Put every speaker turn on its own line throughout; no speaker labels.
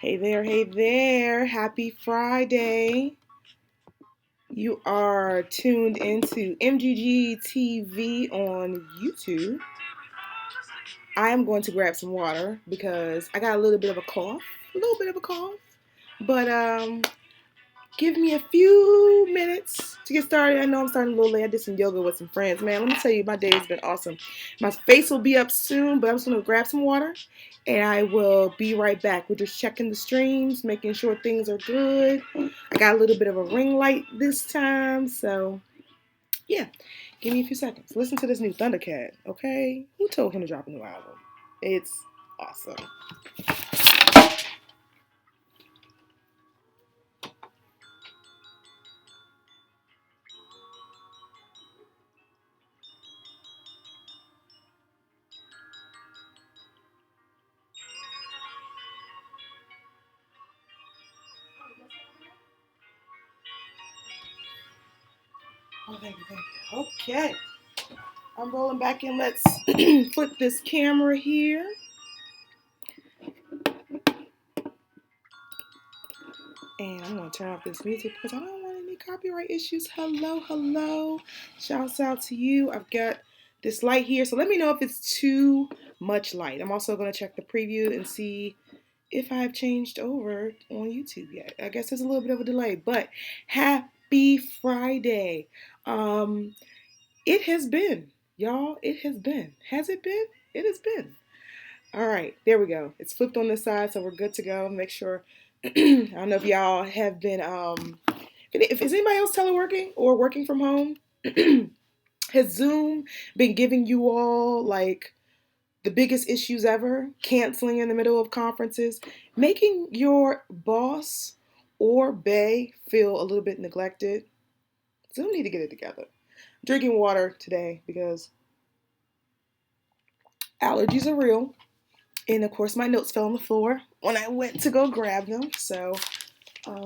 Hey there. Happy Friday. You are tuned into MGG TV on YouTube. I am going to grab some water because I got a little bit of a cough. A little bit of a cough. But give me a few minutes to get started. I know I'm starting a little late. I did some yoga with some friends. Man, let me tell you, my day has been awesome. My face will be up soon, but I'm just going to grab some water and I will be right back. We're just checking the streams, making sure things are good. I got a little bit of a ring light this time, so yeah. Give me a few seconds. Listen to this new Thundercat, okay? Who told him to drop a new album? It's awesome. Oh, thank you, thank you. Okay. I'm rolling back in. Let's flip this camera here. And I'm going to turn off this music because I don't want any copyright issues. Hello, hello. Shouts out to you. I've got this light here. So let me know if it's too much light. I'm also going to check the preview and see if I've changed over on YouTube yet. I guess there's a little bit of a delay. But happy Friday. It has been. Y'all, it has been. Has it been? It has been. All right, there we go. It's flipped on this side, so we're good to go. Make sure. I don't know if y'all have been. If is anybody else teleworking or working from home? Has Zoom been giving you all like the biggest issues ever? Canceling in the middle of conferences, making your boss or bae feel a little bit neglected. Zoom need to get it together. Drinking water today because allergies are real. And of course, my notes fell on the floor when I went to go grab them. So, just gonna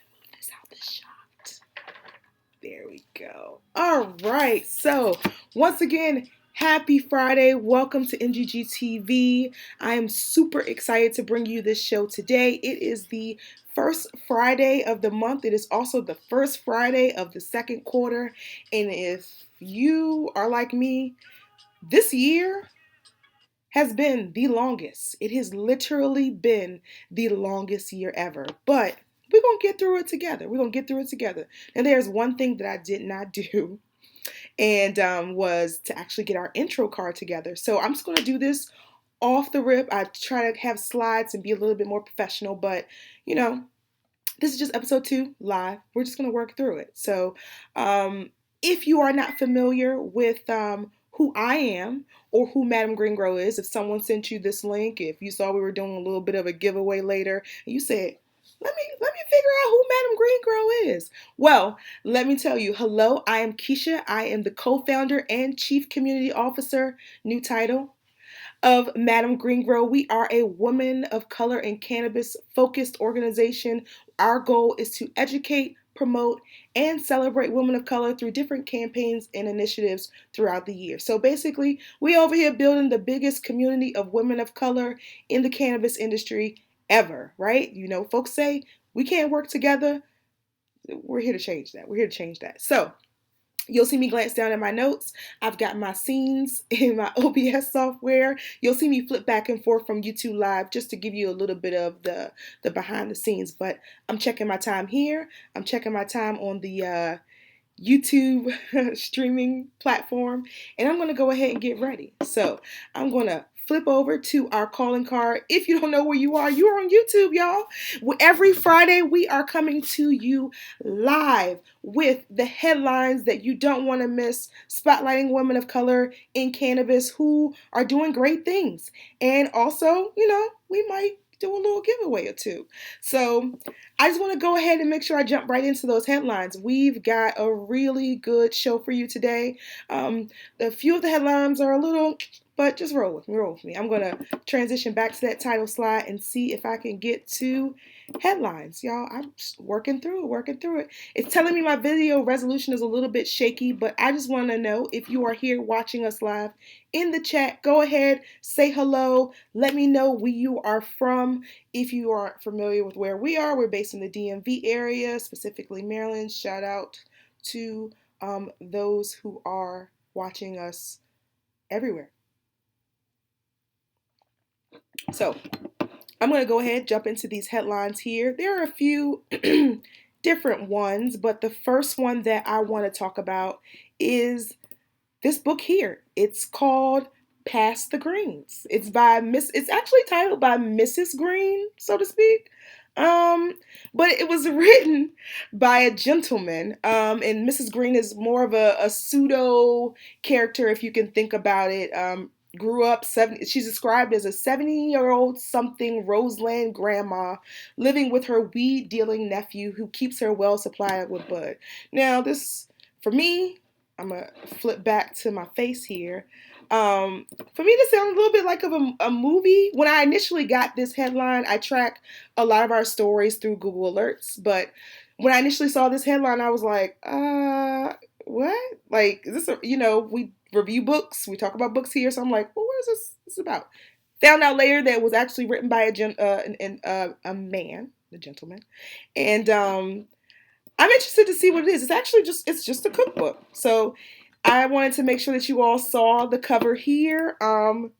move this out the shot. There we go. All right. So, once again, happy Friday. Welcome to MGG TV. I am super excited to bring you this show today. It is the first Friday of the month. It is also the first Friday of the second quarter. And if you are like me, this year has been the longest. It has literally been the longest year ever. But we're going to get through it together. We're going to get through it together. And there's one thing that I did not do, and was to actually get our intro card together. So I'm just going to do this off the rip. I try to have slides and be a little bit more professional, but you know, this is just episode 2 live. We're just going to work through it. So if you are not familiar with who I am or who Madam Greengrow is, if someone sent you this link, if you saw we were doing a little bit of a giveaway later, and you said, let me figure out who Madam Greengrow is. Well, let me tell you, hello, I am Keisha. I am the co-founder and chief community officer, new title, of Madam Greengrow. We are a woman of color and cannabis focused organization. Our goal is to educate, promote, and celebrate women of color through different campaigns and initiatives throughout the year. So basically, we over here building the biggest community of women of color in the cannabis industry ever, right? You know, folks say we can't work together. We're here to change that. We're here to change that. So you'll see me glance down at my notes. I've got my scenes in my OBS software. You'll see me flip back and forth from YouTube Live just to give you a little bit of the behind the scenes. But I'm checking my time here. I'm checking my time on the YouTube streaming platform. And I'm going to go ahead and get ready. So I'm going to flip over to our calling card. If you don't know where you are on YouTube, y'all. Every Friday, we are coming to you live with the headlines that you don't want to miss, spotlighting women of color in cannabis who are doing great things. And also, you know, we might do a little giveaway or two. So I just want to go ahead and make sure I jump right into those headlines. We've got a really good show for you today. A few of the headlines are a little, but just roll with me. I'm going to transition back to that title slide and see if I can get to headlines, y'all. I'm just working through it, working through it. It's telling me my video resolution is a little bit shaky, but I just want to know if you are here watching us live in the chat. Go ahead, say hello. Let me know where you are from. If you aren't familiar with where we are, we're based in the DMV area, specifically Maryland. Shout out to those who are watching us everywhere. So I'm going to go ahead, jump into these headlines here. There are a few different ones, but the first one that I want to talk about is this book here. It's called Pass the Greens. It's actually titled by Mrs. Green, so to speak. But it was written by a gentleman. And Mrs. Green is more of a pseudo character, if you can think about it. Grew up she's described as a 70-year-old something Roseland grandma living with her weed dealing nephew who keeps her well supplied with bud. Now this, for me, I'm gonna flip back to my face here. For me, this sounds a little bit like of a movie. When I initially got this headline, I track a lot of our stories through Google Alerts, but when I initially saw this headline, I was like, what? Like, is this we review books, we talk about books here, so I'm like, well, what is this about? Found out later that it was actually written by a man, a gentleman, and I'm interested to see what it is. It's just a cookbook. So I wanted to make sure that you all saw the cover here. And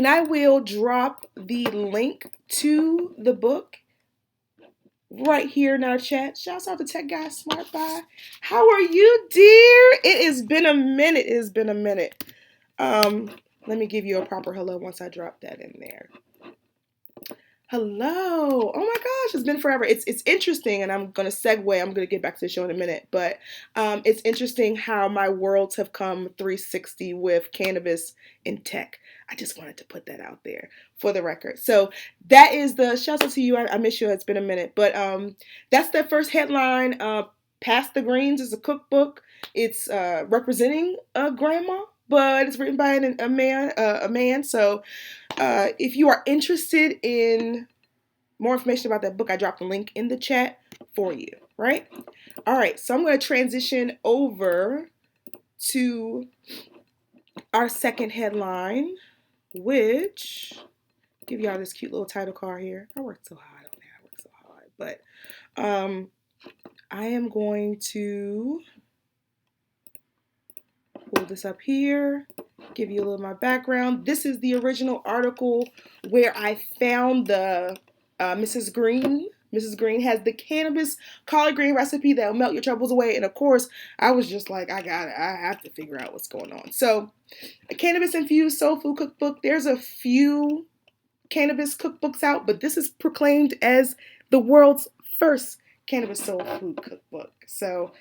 I will drop the link to the book right here in our chat. Shouts out to Tech Guy Smart Buy. How are you, dear? It has been a minute. It has been a minute. Let me give you a proper hello once I drop that in there. Hello. Oh my gosh, it's been forever. It's interesting, and I'm going to segue. I'm going to get back to the show in a minute, but it's interesting how my worlds have come 360 with cannabis and tech. I just wanted to put that out there for the record. So that is the shout out to you. I miss you. It's been a minute, but that's the first headline. Pass the Greens is a cookbook. It's representing a grandma, but it's written by a man. So if you are interested in more information about that book, I dropped a link in the chat for you, right? All right, so I'm going to transition over to our second headline, which give y'all this cute little title card here. I worked so hard on that. I worked so hard, but I am going to pull this up here, give you a little of my background. This is the original article where I found the Mrs. Green. Mrs. Green has the cannabis collard green recipe that will melt your troubles away. And of course, I was just like, I have to figure out what's going on. So, a cannabis-infused soul food cookbook. There's a few cannabis cookbooks out, but this is proclaimed as the world's first cannabis soul food cookbook. So,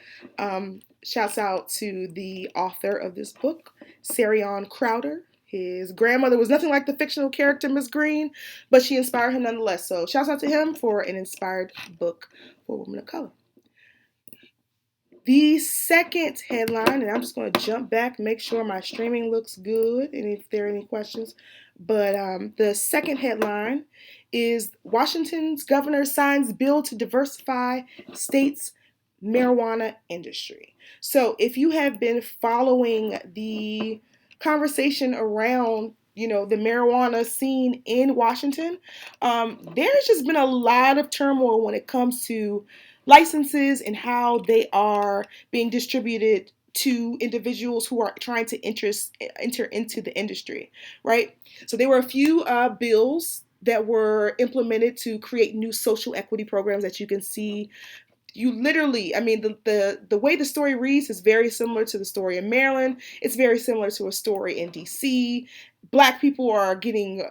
shouts out to the author of this book, Sarion Crowder. His grandmother was nothing like the fictional character Miss Green, but she inspired him nonetheless. So shouts out to him for an inspired book for women of color. The second headline, and I'm just going to jump back, make sure my streaming looks good, and if there are any questions. But the second headline is Washington's governor signs bill to diversify states' marijuana industry. So if you have been following the conversation around the marijuana scene in Washington, there's just been a lot of turmoil when it comes to licenses and how they are being distributed to individuals who are trying to enter into the industry, right? So there were a few bills that were implemented to create new social equity programs that you can see. You literally, I mean, the way the story reads is very similar to the story in Maryland. It's very similar to a story in DC. Black people are getting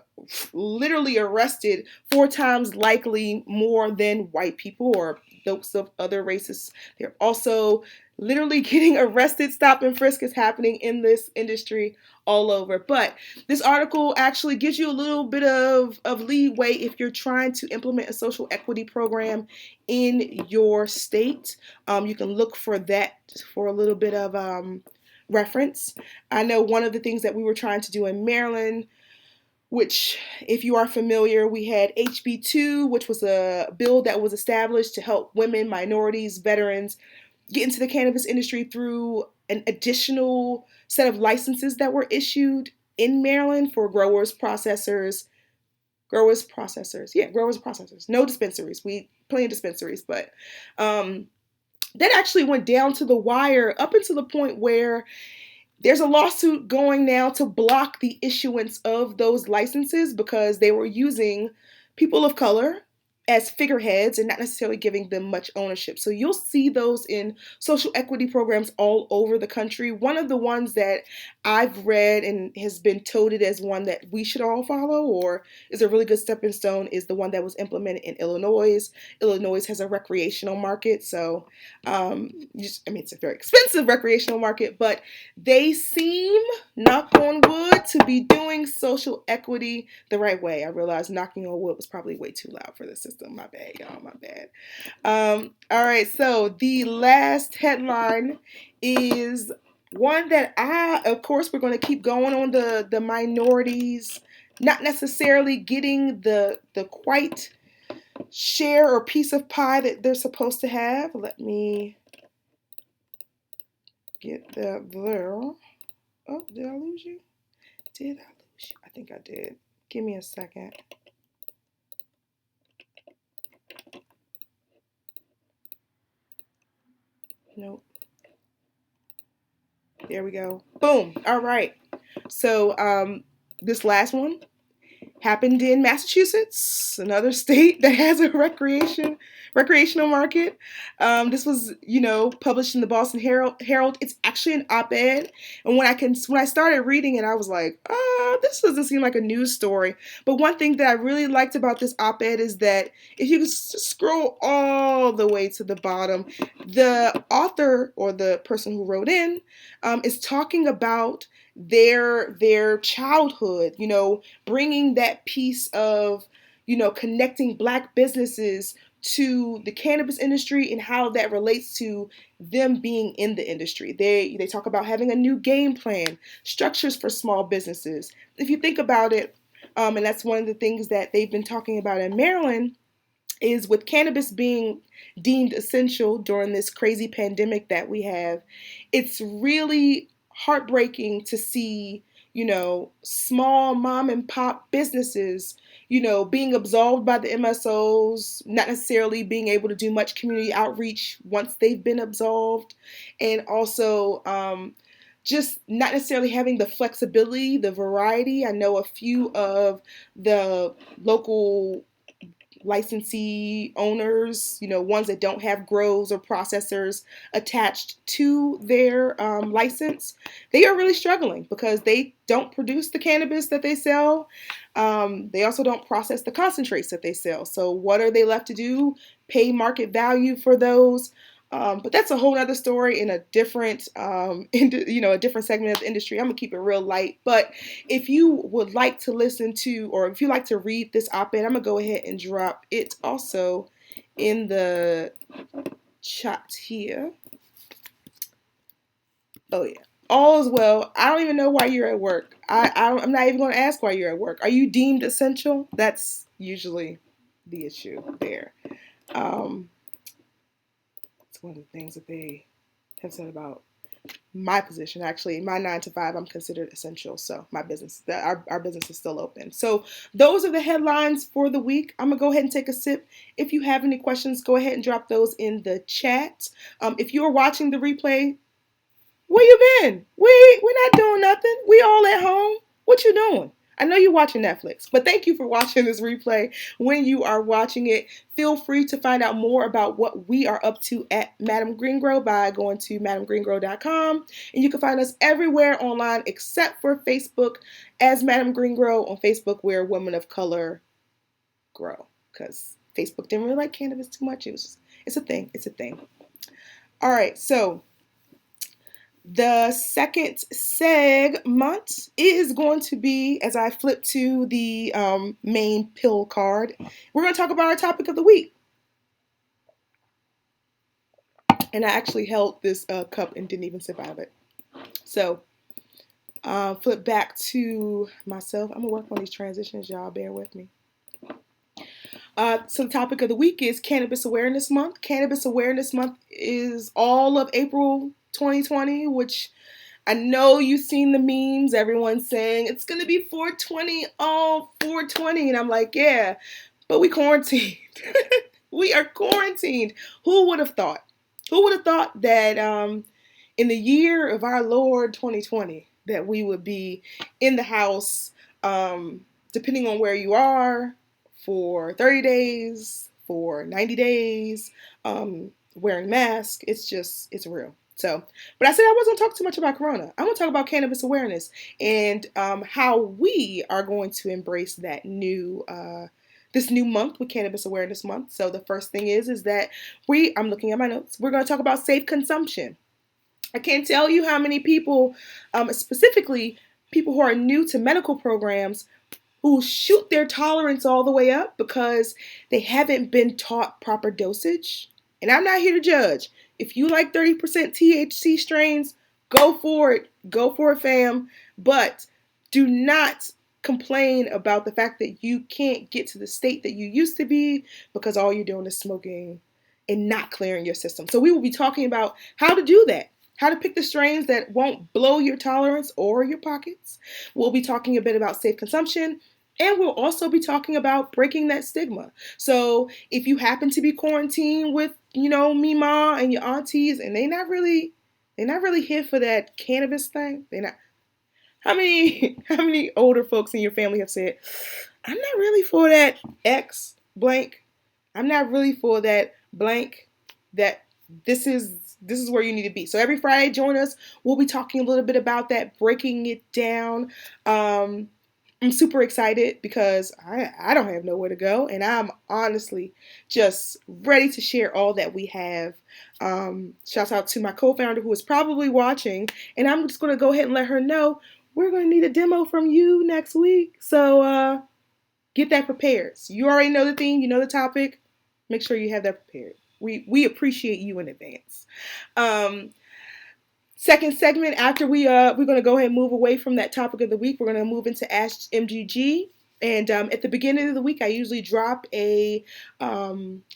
literally arrested 4 times likely more than white people or those of other races. They're also literally getting arrested. Stop and frisk is happening in this industry all over. But this article actually gives you a little bit of leeway if you're trying to implement a social equity program in your state. You can look for that for a little bit of reference. I know one of the things that we were trying to do in Maryland which, if you are familiar, we had HB2, which was a bill that was established to help women, minorities, veterans get into the cannabis industry through an additional set of licenses that were issued in Maryland for growers processors, no dispensaries. We plenty of dispensaries, but that actually went down to the wire up until the point where there's a lawsuit going now to block the issuance of those licenses because they were using people of color as figureheads and not necessarily giving them much ownership. So you'll see those in social equity programs all over the country. One of the ones that I've read and has been touted as one that we should all follow or is a really good stepping stone is the one that was implemented in Illinois. Illinois has a recreational market, so it's a very expensive recreational market, but they seem, knock on wood, to be doing social equity the right way. I realized knocking on wood was probably way too loud for the system. My bad, y'all, my bad. All right, so the last headline is one that of course, we're going to keep going on the minorities, not necessarily getting the quite share or piece of pie that they're supposed to have. Let me get that there. Oh, did I lose you? Did I lose you? I think I did. Give me a second. Nope. There we go. Boom. All right. So this last one happened in Massachusetts, another state that has a recreational market. This was, published in the Boston Herald. It's actually an op-ed, and when I started reading it, I was like, this doesn't seem like a news story. But one thing that I really liked about this op-ed is that if you scroll all the way to the bottom, the author or the person who wrote in is talking about their childhood, bringing that piece of, connecting Black businesses to the cannabis industry and how that relates to them being in the industry. They talk about having a new game plan, structures for small businesses. If you think about it, and that's one of the things that they've been talking about in Maryland, is with cannabis being deemed essential during this crazy pandemic that we have, it's really heartbreaking to see, small mom and pop businesses, being absolved by the MSOs, not necessarily being able to do much community outreach once they've been absolved, and also just not necessarily having the flexibility, the variety. I know a few of the local licensee owners, ones that don't have grows or processors attached to their license, they are really struggling because they don't produce the cannabis that they sell. They also don't process the concentrates that they sell. So what are they left to do? Pay market value for those. But that's a whole other story in a different, a different segment of the industry. I'm gonna keep it real light. But if you would like to listen to, or if you like to read this op-ed, I'm gonna go ahead and drop it also in the chat here. Oh yeah, all is well. I don't even know why you're at work. I'm not even gonna ask why you're at work. Are you deemed essential? That's usually the issue there. It's one of the things that they have said about my position. Actually, my 9 to 5, I'm considered essential. So my business, our business is still open. So those are the headlines for the week. I'm gonna go ahead and take a sip. If you have any questions, go ahead and drop those in the chat. If you are watching the replay, where you been? We're not doing nothing. We all at home. What you doing? I know you're watching Netflix, but thank you for watching this replay. When you are watching it, feel free to find out more about what we are up to at Madam Green Grow by going to madamgreengrow.com. And you can find us everywhere online except for Facebook as Madam Green Grow. On Facebook, we're Women of Color Grow because Facebook didn't really like cannabis too much. It's a thing. It's a thing. All right, so the second segment is going to be, as I flip to the main pill card, we're going to talk about our topic of the week. And I actually held this cup and didn't even sip out of it. So Flip back to myself. I'm going to work on these transitions, y'all. Bear with me. So the topic of the week is Cannabis Awareness Month. Cannabis Awareness Month is all of April 2020, which I know you've seen the memes. Everyone's saying it's going to be 420, oh, 420. And I'm like, yeah, but we quarantined. We are quarantined. Who would have thought? Who would have thought that in the year of our Lord 2020 that we would be in the house, depending on where you are, for 30 days, for 90 days, wearing masks. It's real. So, but I said I wasn't going to talk too much about Corona. I'm going to talk about cannabis awareness and how we are going to embrace that this new month with Cannabis Awareness Month. So the first thing is that I'm looking at my notes. We're going to talk about safe consumption. I can't tell you how many people, specifically people who are new to medical programs, who shoot their tolerance all the way up because they haven't been taught proper dosage. And I'm not here to judge. If you like 30% THC strains, go for it. Go for it, fam. But do not complain about the fact that you can't get to the state that you used to be because all you're doing is smoking and not clearing your system. So we will be talking about how to do that. How to pick the strains that won't blow your tolerance or your pockets. We'll be talking a bit about safe consumption. And we'll also be talking about breaking that stigma. So if you happen to be quarantined with, Mima and your aunties, and they're not really here for that cannabis thing. They're not. How many older folks in your family have said, I'm not really for that X blank. I'm not really for that blank. That this is where you need to be. So every Friday, join us. We'll be talking a little bit about that, breaking it down. I'm super excited because I don't have nowhere to go, and I'm honestly just ready to share all that we have. Shouts out to my co-founder who is probably watching, and I'm just going to go ahead and let her know we're going to need a demo from you next week. So get that prepared. So you already know the theme, you know the topic. Make sure you have that prepared. We appreciate you in advance. Second segment, after we're going to go ahead and move away from that topic of the week, we're going to move into Ask MGG. And at the beginning of the week, I usually drop a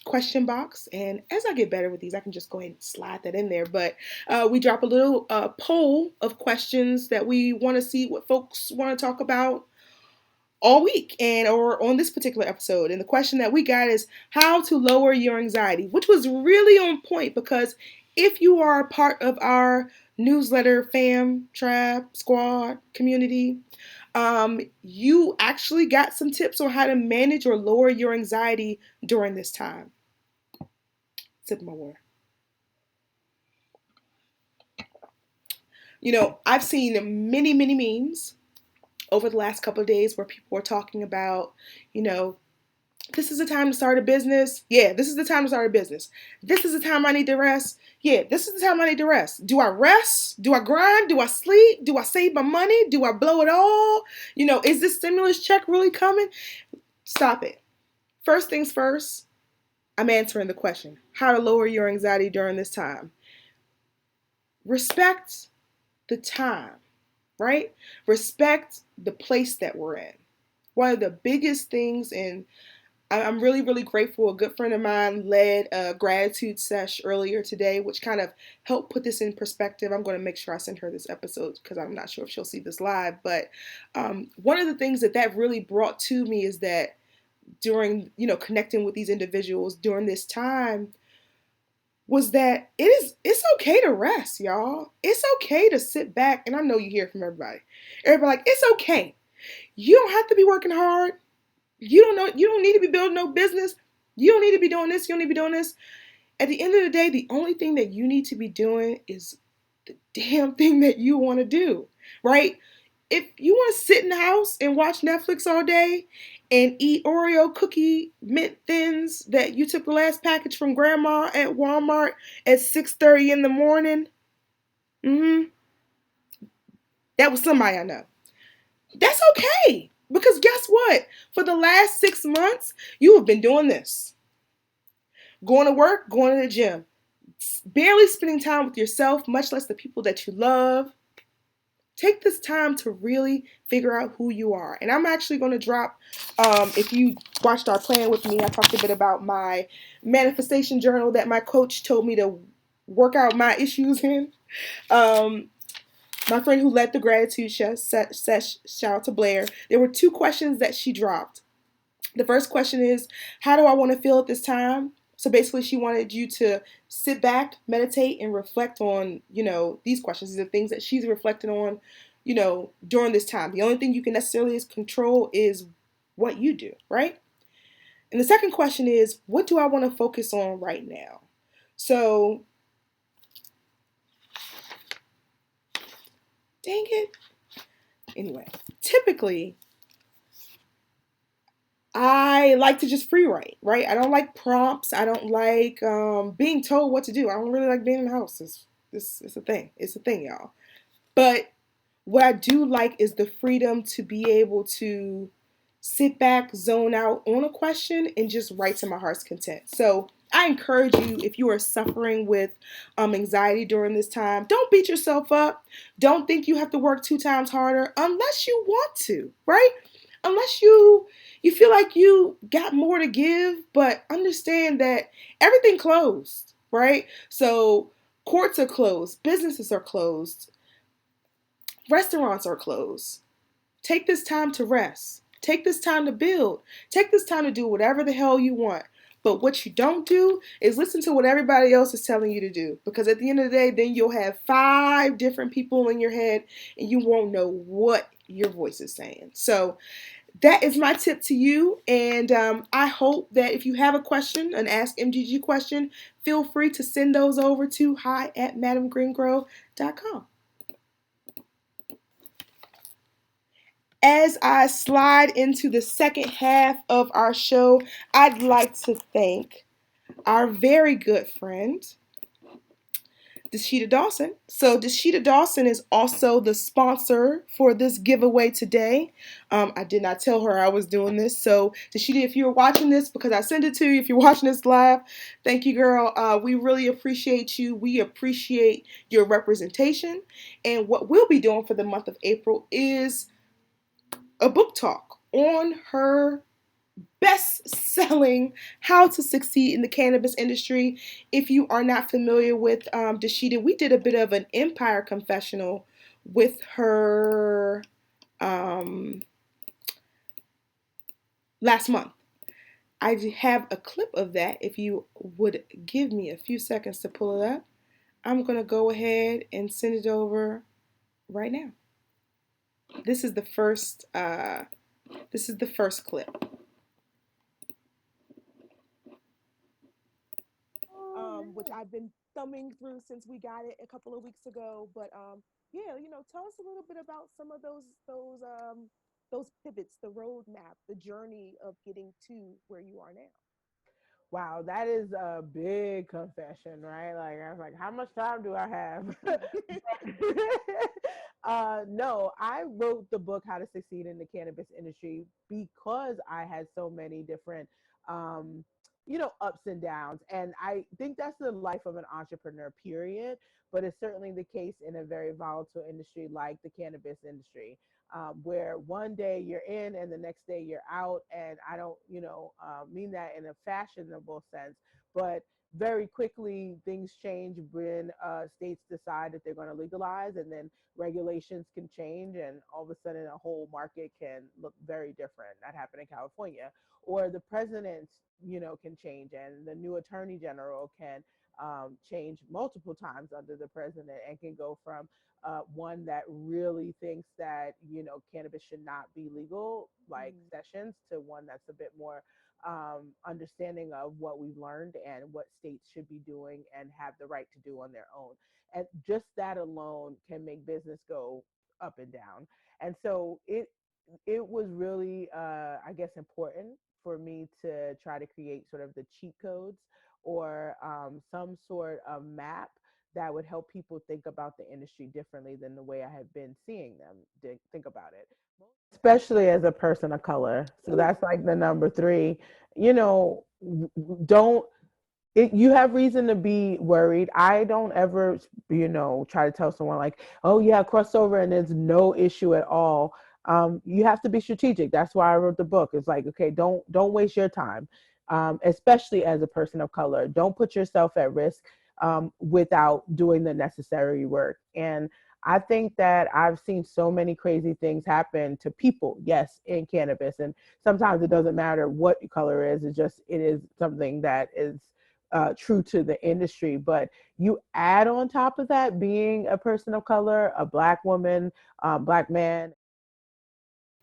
question box. And as I get better with these, I can just go ahead and slide that in there. But we drop a little poll of questions that we want to see what folks want to talk about all week or on this particular episode. And the question that we got is how to lower your anxiety, which was really on point because if you are a part of our newsletter fam, tribe, squad, community, you actually got some tips on how to manage or lower your anxiety during this time. Sip my water. I've seen many, many memes over the last couple of days where people are talking about, this is the time to start a business. Yeah, this is the time to start a business. This is the time I need to rest. Yeah, this is the time I need to rest. Do I rest? Do I grind? Do I sleep? Do I save my money? Do I blow it all? Is this stimulus check really coming? Stop it. First things first, I'm answering the question. How to lower your anxiety during this time. Respect the time, right? Respect the place that we're in. One of the biggest things, and I'm really, really grateful. A good friend of mine led a gratitude sesh earlier today, which kind of helped put this in perspective. I'm going to make sure I send her this episode because I'm not sure if she'll see this live. But one of the things that really brought to me is that during, connecting with these individuals during this time was that it's okay to rest, y'all. It's okay to sit back. And I know you hear it from everybody. Everybody like, it's okay. You don't have to be working hard. You don't need to be building no business. You don't need to be doing this. You don't need to be doing this. At the end of the day, the only thing that you need to be doing is the damn thing that you want to do, right? If you want to sit in the house and watch Netflix all day and eat Oreo cookie mint thins that you took the last package from grandma at Walmart at 6:30 in the morning, that was somebody I know. That's okay. Because guess what? For the last 6 months, you have been doing this. Going to work, going to the gym. Barely spending time with yourself, much less the people that you love. Take this time to really figure out who you are. And I'm actually going to drop, if you watched our plan with me, I talked a bit about my manifestation journal that my coach told me to work out my issues in. Um, my friend who led the gratitude shout out to Blair. There were two questions that she dropped. The first question is, how do I want to feel at this time? So basically, she wanted you to sit back, meditate, and reflect on, these questions. These are things that she's reflecting on, during this time. The only thing you can necessarily is control is what you do, right? And the second question is, what do I want to focus on right now? So, dang it. Anyway, typically, I like to just free write, right? I don't like prompts. I don't like being told what to do. I don't really like being in the house. It's a thing. It's a thing, y'all. But what I do like is the freedom to be able to sit back, zone out on a question, and just write to my heart's content. So I encourage you, if you are suffering with anxiety during this time, don't beat yourself up. Don't think you have to work 2 times harder unless you want to, right? Unless you feel like you got more to give, but understand that everything closed, right? So courts are closed, businesses are closed, restaurants are closed. Take this time to rest. Take this time to build. Take this time to do whatever the hell you want. But what you don't do is listen to what everybody else is telling you to do. Because at the end of the day, then you'll have 5 different people in your head and you won't know what your voice is saying. So that is my tip to you. And I hope that if you have a question, an Ask MGG question, feel free to send those over to hi@madamgreengrove.com. As I slide into the second half of our show, I'd like to thank our very good friend, Deshita Dawson. So, Deshita Dawson is also the sponsor for this giveaway today. I did not tell her I was doing this. So, Deshita, if you're watching this, because I sent it to you, if you're watching this live, thank you, girl. We really appreciate you. We appreciate your representation. And what we'll be doing for the month of April is a book talk on her best-selling How to Succeed in the Cannabis Industry. If you are not familiar with Deshita, we did a bit of an empire confessional with her um, last month. I have a clip of that. If you would give me a few seconds to pull it up, I'm going to go ahead and send it over right now. This is the first. This is the first clip. Which I've been thumbing through since we got it a couple of weeks ago. But yeah, tell us a little bit about some of those pivots, the roadmap, the journey of getting to where you are now.
Wow, that is a big confession, right? Like I was like, how much time do I have? No, I wrote the book How to Succeed in the Cannabis Industry because I had so many different um ups and downs. And I think that's the life of an entrepreneur, period. But it's certainly the case in a very volatile industry like the cannabis industry, where one day you're in and the next day you're out. And I don't, mean that in a fashionable sense, but very quickly things change when states decide that they're going to legalize, and then regulations can change, and all of a sudden a whole market can look very different. That happened in California. Or the president, can change, and the new attorney general can change multiple times under the president, and can go from one that really thinks that cannabis should not be legal, like
Mm,
Sessions, to one that's a bit more understanding of what we've learned and what states should be doing and have the right to do on their own. And just that alone can make business go up and down. And so it was really, I guess, important for me to try to create sort of the cheat codes, or some sort of map that would help people think about the industry differently than the way I have been seeing them think about it, especially as a person of color. So that's like the number three. You know, don't. You have reason to be worried. I don't ever, try to tell someone like, oh yeah, crossover and there's no issue at all. You have to be strategic. That's why I wrote the book. It's like, okay, don't waste your time, especially as a person of color. Don't put yourself at risk without doing the necessary work. And I think that I've seen so many crazy things happen to people, yes, in cannabis. And sometimes it doesn't matter what color is, it is something that is true to the industry. But you add on top of that being a person of color, a black woman, black man.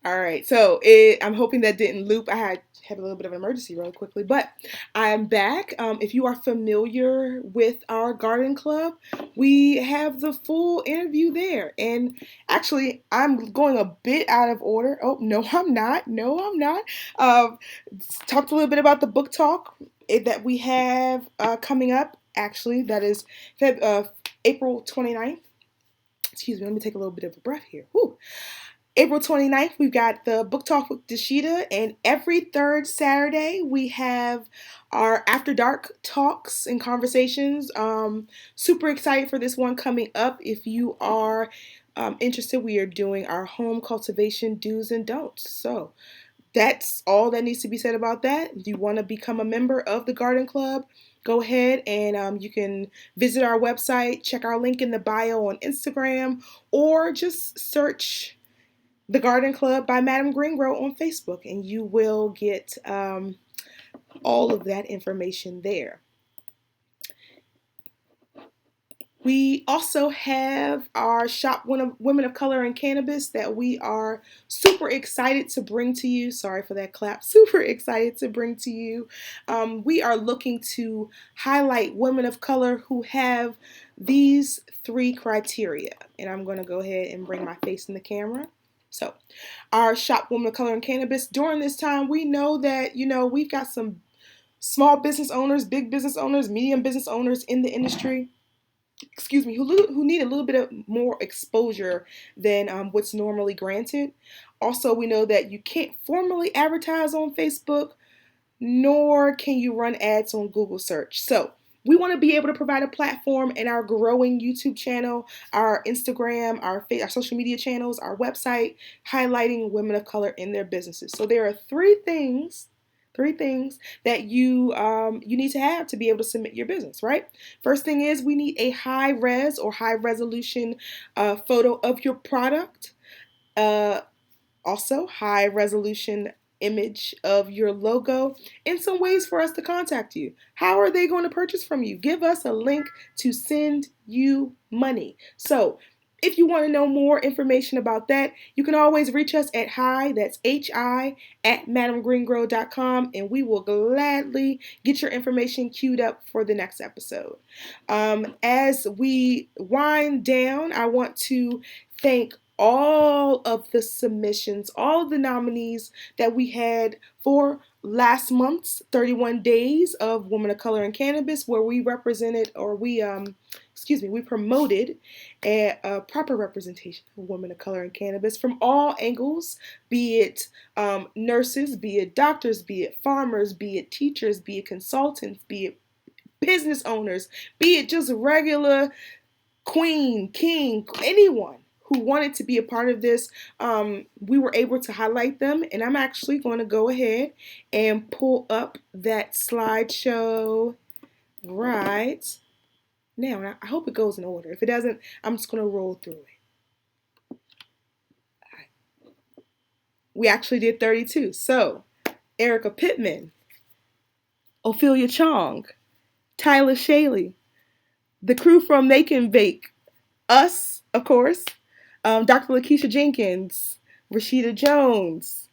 All right, so I'm hoping that didn't loop. I had a little bit of an emergency really quickly, but I'm back. If you are familiar with our garden club, we have the full interview there. And actually, I'm going a bit out of order. Oh no, I'm not. No, I'm not. Um, Talked a little bit about the book talk that we have coming up. Actually, that is April 29th. Excuse me. Let me take a little bit of a breath here. Whew. April 29th, we've got the book talk with Deshita, and every third Saturday we have our after dark talks and conversations. Super excited for this one coming up. If you are interested, we are doing our home cultivation do's and don'ts. So that's all that needs to be said about that. If you want to become a member of the Garden Club, go ahead and you can visit our website, check our link in the bio on Instagram, or just search the Garden Club by Madam Greengrow on Facebook, and you will get all of that information there. We also have our shop Women of Color in Cannabis that we are super excited to bring to you. Sorry for that clap. Super excited to bring to you. We are looking to highlight women of color who have these three criteria. And I'm going to go ahead and bring my face in the camera. So, our shop Women of Color in Cannabis, during this time, we know that, we've got some small business owners, big business owners, medium business owners in the industry, who need a little bit of more exposure than what's normally granted. Also, we know that you can't formally advertise on Facebook, nor can you run ads on Google search. So we want to be able to provide a platform in our growing YouTube channel, our Instagram, our social media channels, our website, highlighting women of color in their businesses. So there are three things that you need to have to be able to submit your business, right? First thing is we need a high res or high resolution photo of your product. Uh, Also, high resolution image of your logo, and some ways for us to contact you. How are they going to purchase from you? Give us a link to send you money. So, if you want to know more information about that, you can always reach us at that's HI, at madamgreengrow.com, and we will gladly get your information queued up for the next episode. As we wind down, I want to thank all of the submissions, all of the nominees that we had for last month's 31 days of Women of Color in Cannabis, where we represented, or we promoted a proper representation of women of color in cannabis from all angles, be it nurses, be it doctors, be it farmers, be it teachers, be it consultants, be it business owners, be it just regular queen, king, anyone who wanted to be a part of this. We were able to highlight them, and I'm actually going to go ahead and pull up that slideshow right now. And I hope it goes in order. If it doesn't, I'm just going to roll through it. We actually did 32. So, Erica Pittman, Ophelia Chong, Tyler Shaley, the crew from Make and Bake, us, of course, Dr. Lakeisha Jenkins, Rashida Jones,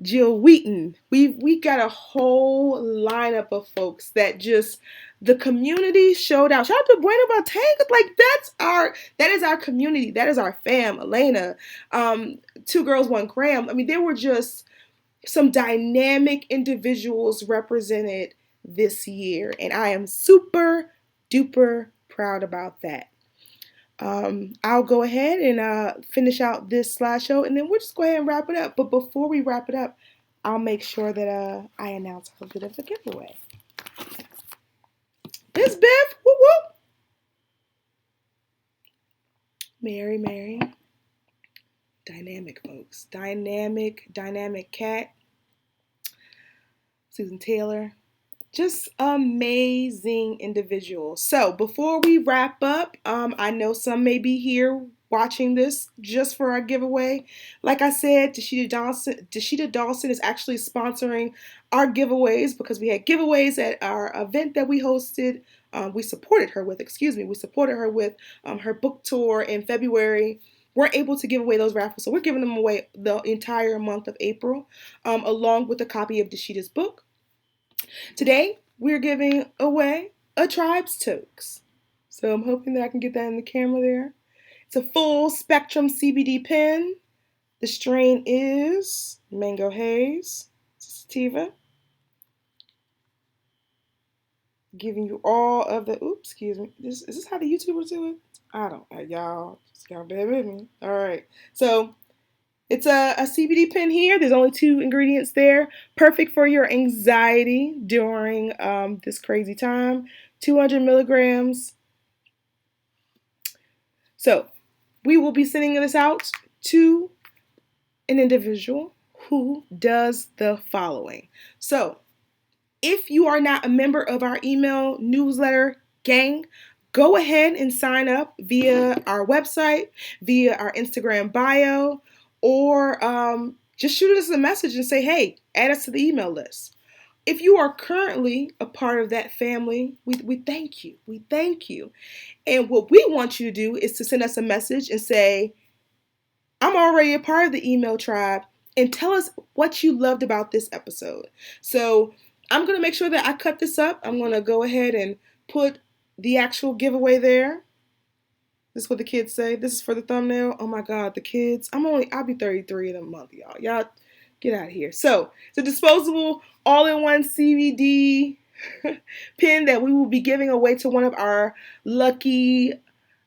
Jill Wheaton. We got a whole lineup of folks that just the community showed out. Shout out to Bueno Bottega. Like that is our community. That is our fam. Elena, Two Girls, One Gram. I mean, there were just some dynamic individuals represented this year, and I am super duper proud about that. I'll go ahead and finish out this slideshow, and then we'll just go ahead and wrap it up. But before we wrap it up, I'll make sure that I announce a little bit of a giveaway. It's Biff. Whoop whoop. Mary. Dynamic, folks. Dynamic cat. Susan Taylor. Just amazing individuals. So before we wrap up, I know some may be here watching this just for our giveaway. Like I said, Dashida Dawson is actually sponsoring our giveaways because we had giveaways at our event that we hosted. We supported her with, her book tour in February. We're able to give away those raffles, so we're giving them away the entire month of April, along with a copy of Dashida's book. Today, we're giving away a Tribes Toques. So I'm hoping that I can get that in the camera there. It's a full spectrum CBD pen. The strain is Mango Haze, Sativa. Giving you all of the, excuse me. Is this how the YouTubers do it? I don't, y'all bear with me. All right. So it's a CBD pen here. There's only 2 ingredients there. Perfect for your anxiety during this crazy time. 200 milligrams. So we will be sending this out to an individual who does the following. So if you are not a member of our email newsletter gang, go ahead and sign up via our website, via our Instagram bio, or just shoot us a message and say, hey, add us to the email list. If you are currently a part of that family, we thank you. We thank you. And what we want you to do is to send us a message and say, I'm already a part of the email tribe, and tell us what you loved about this episode. So I'm going to make sure that I cut this up. I'm going to go ahead and put the actual giveaway there. This is what the kids say. This is for the thumbnail. Oh my God, the kids. I'll be 33 in a month, y'all. Y'all get out of here. So it's a disposable all-in-one CBD pen that we will be giving away to one of our lucky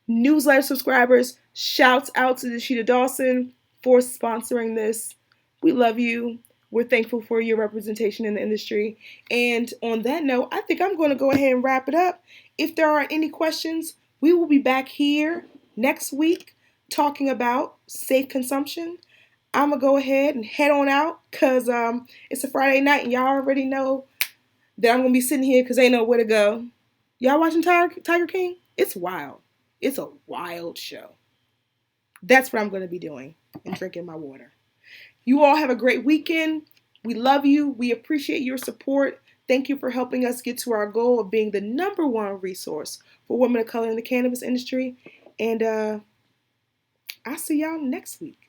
newsletter subscribers. Shouts out to Dashida Dawson for sponsoring this. We love you. We're thankful for your representation in the industry. And on that note, I think I'm going to go ahead and wrap it up. If there are any questions, we will be back here next week talking about safe consumption. I'm going to go ahead and head on out because it's a Friday night and y'all already know that I'm going to be sitting here because ain't nowhere to go. Y'all watching Tiger King? It's wild. It's a wild show. That's what I'm going to be doing and drinking my water. You all have a great weekend. We love you. We appreciate your support. Thank you for helping us get to our goal of being the #1 resource for women of color in the cannabis industry. And I'll see y'all next week.